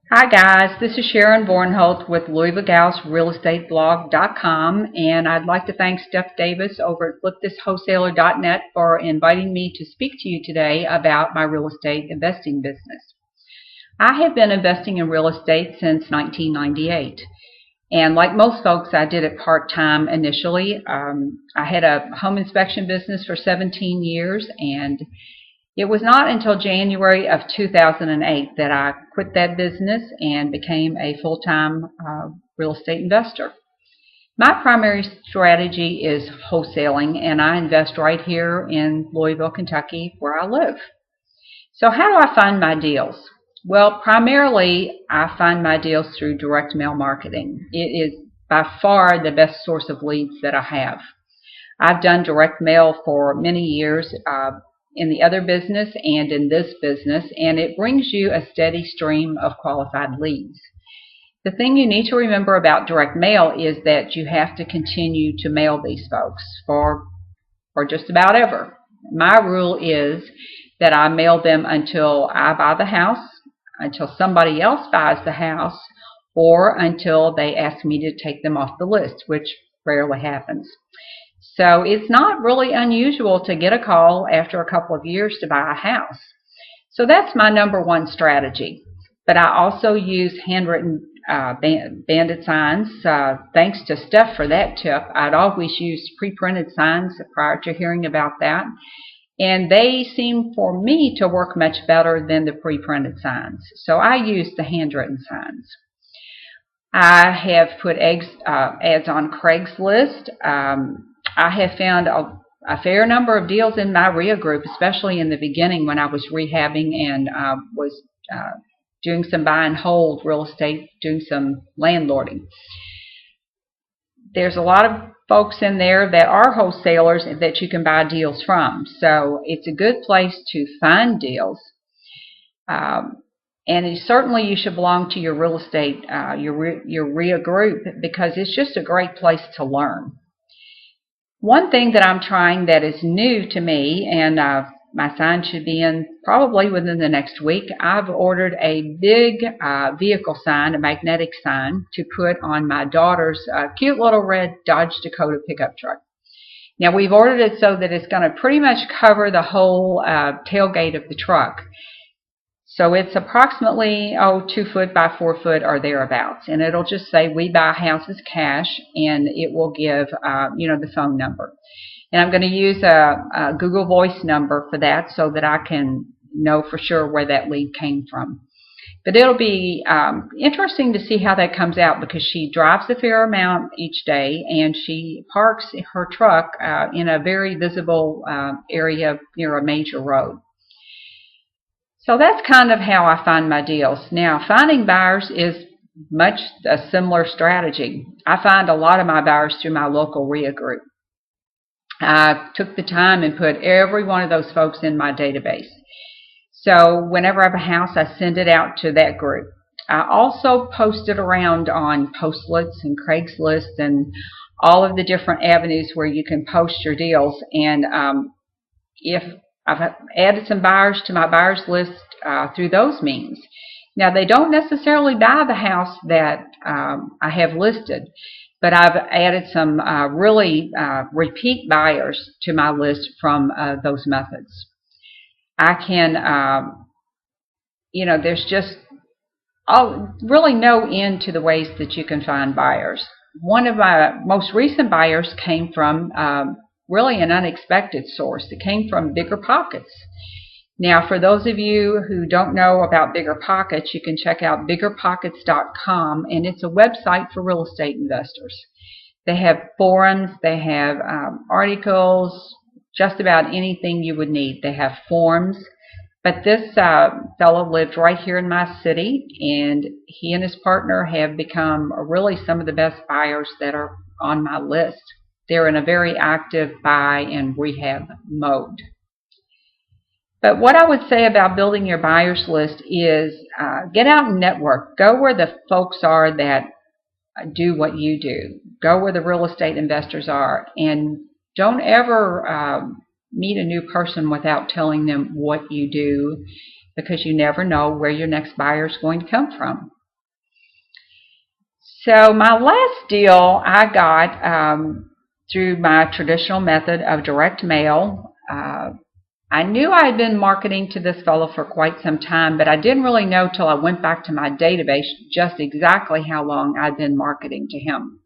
Hi guys, this is Sharon Vornholt with LouisvilleGalsRealEstateBlog.com, and I'd like to thank Steph Davis over at FlipThisWholesaler.net for inviting me to speak to you today about my real estate investing business. I have been investing in real estate since 1998, and like most folks, I did it part-time initially. I had a home inspection business for 17 years, and it was not until January of 2008 that I quit that business and became a full-time real estate investor. My primary strategy is wholesaling, and I invest right here in Louisville, Kentucky, where I live. So how do I find my deals? Well, primarily I find my deals through direct mail marketing. It is by far the best source of leads that I have. I've done direct mail for many years in the other business and in this business, and it brings you a steady stream of qualified leads. The thing you need to remember about direct mail is that you have to continue to mail these folks for just about ever. My rule is that I mail them until I buy the house, until somebody else buys the house, or until they ask me to take them off the list, which rarely happens. So it's not really unusual to get a call after a couple of years to buy a house. So that's my number one strategy. But I also use handwritten bandit signs. Thanks to Steph for that tip. I'd always used pre-printed signs prior to hearing about that. And they seem for me to work much better than the pre-printed signs. So I use the handwritten signs. I have put ads on Craigslist. I have found a fair number of deals in my RIA group, especially in the beginning when I was rehabbing and was doing some buy and hold real estate, doing some landlording. There's a lot of folks in there that are wholesalers that you can buy deals from. So it's a good place to find deals. And certainly you should belong to your real estate, your RIA group, because it's just a great place to learn. One thing that I'm trying that is new to me, and my sign should be in probably within the next week, I've ordered a big vehicle sign, a magnetic sign, to put on my daughter's cute little red Dodge Dakota pickup truck. Now we've ordered it so that it's going to pretty much cover the whole tailgate of the truck. So it's approximately 2 foot by 4 foot or thereabouts, and it'll just say "We buy houses cash," and it will give the phone number. And I'm going to use a Google Voice number for that so that I can know for sure where that lead came from. But it'll be interesting to see how that comes out, because she drives a fair amount each day, and she parks her truck in a very visible area near a major road. So that's kind of how I find my deals. Now, finding buyers is much a similar strategy. I find a lot of my buyers through my local RIA group. I took the time and put every one of those folks in my database. So whenever I have a house, I send it out to that group. I also post it around on Postlets and Craigslist and all of the different avenues where you can post your deals. And if I've added some buyers to my buyers list through those means. Now, they don't necessarily buy the house that I have listed, but I've added some really repeat buyers to my list from those methods. I can, there's just really no end to the ways that you can find buyers. One of my most recent buyers came from really an unexpected source. It came from Bigger Pockets. Now, for those of you who don't know about Bigger Pockets, you can check out biggerpockets.com, and it's a website for real estate investors. They have forums, they have articles, just about anything you would need. They have forms. But this fellow lived right here in my city, and he and his partner have become really some of the best buyers that are on my list. They're in a very active buy and rehab mode. But what I would say about building your buyers list is get out and network. Go where the folks are that do what you do. Go where the real estate investors are. And don't ever meet a new person without telling them what you do, because you never know where your next buyer is going to come from. So my last deal I got through my traditional method of direct mail. I knew I had been marketing to this fellow for quite some time, but I didn't really know till I went back to my database just exactly how long I'd been marketing to him.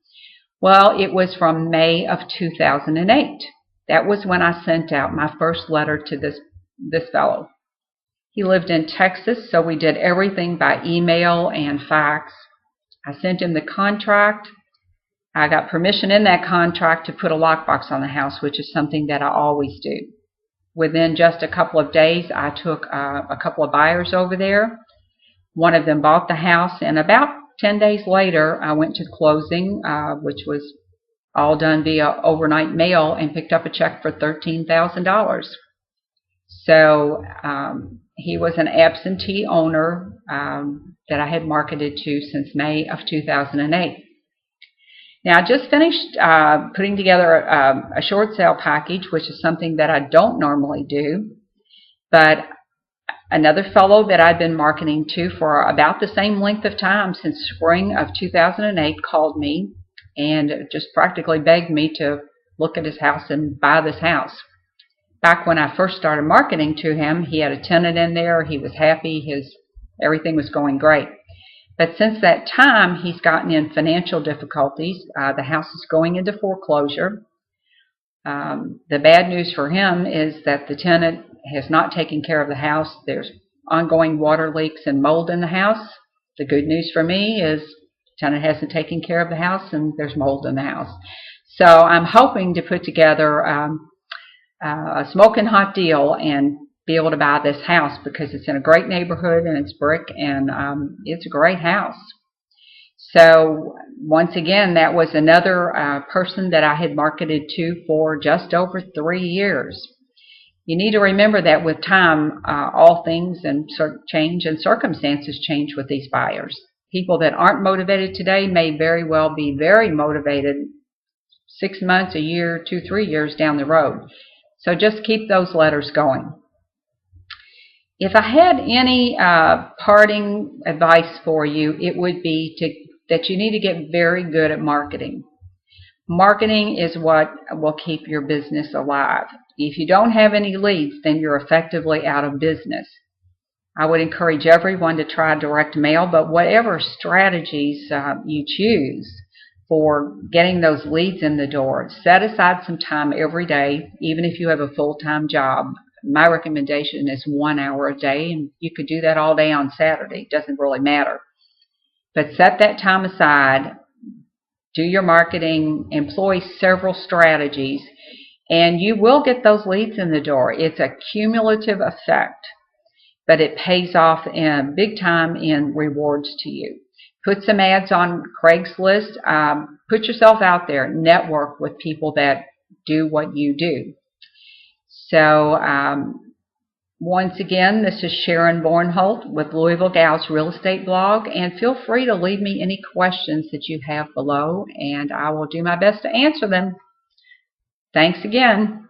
Well, it was from May of 2008. That was when I sent out my first letter to this fellow. He lived in Texas, so we did everything by email and fax. I sent him the contract. I got permission in that contract to put a lockbox on the house, which is something that I always do. Within just a couple of days, I took a couple of buyers over there. One of them bought the house, and about 10 days later, I went to closing, which was all done via overnight mail, and picked up a check for $13,000. So he was an absentee owner that I had marketed to since May of 2008. Now, I just finished putting together a short sale package, which is something that I don't normally do, but another fellow that I've been marketing to for about the same length of time since spring of 2008 called me and just practically begged me to look at his house and buy this house. Back when I first started marketing to him, he had a tenant in there. He was happy. Everything was going great. But since that time, he's gotten in financial difficulties. The house is going into foreclosure. The bad news for him is that the tenant has not taken care of the house. There's ongoing water leaks and mold in the house. The good news for me is the tenant hasn't taken care of the house and there's mold in the house. So I'm hoping to put together a smoking hot deal and be able to buy this house because it's in a great neighborhood and it's brick and it's a great house. So once again, that was another person that I had marketed to for just over 3 years. You need to remember that with time, all things and change and circumstances change with these buyers. People that aren't motivated today may very well be very motivated 6 months, a year, 2, 3 years down the road. So just keep those letters going. If I had any parting advice for you, it would be that you need to get very good at marketing. Marketing is what will keep your business alive. If you don't have any leads, then you're effectively out of business. I would encourage everyone to try direct mail, but whatever strategies you choose for getting those leads in the door, set aside some time every day, even if you have a full-time job. My recommendation is 1 hour a day, and you could do that all day on Saturday. It doesn't really matter. But set that time aside, do your marketing, employ several strategies, and you will get those leads in the door. It's a cumulative effect, but it pays off in big time in rewards to you. Put some ads on Craigslist. Put yourself out there. Network with people that do what you do. So once again, this is Sharon Vornholt with Louisville Gals Real Estate Blog, and feel free to leave me any questions that you have below, and I will do my best to answer them. Thanks again.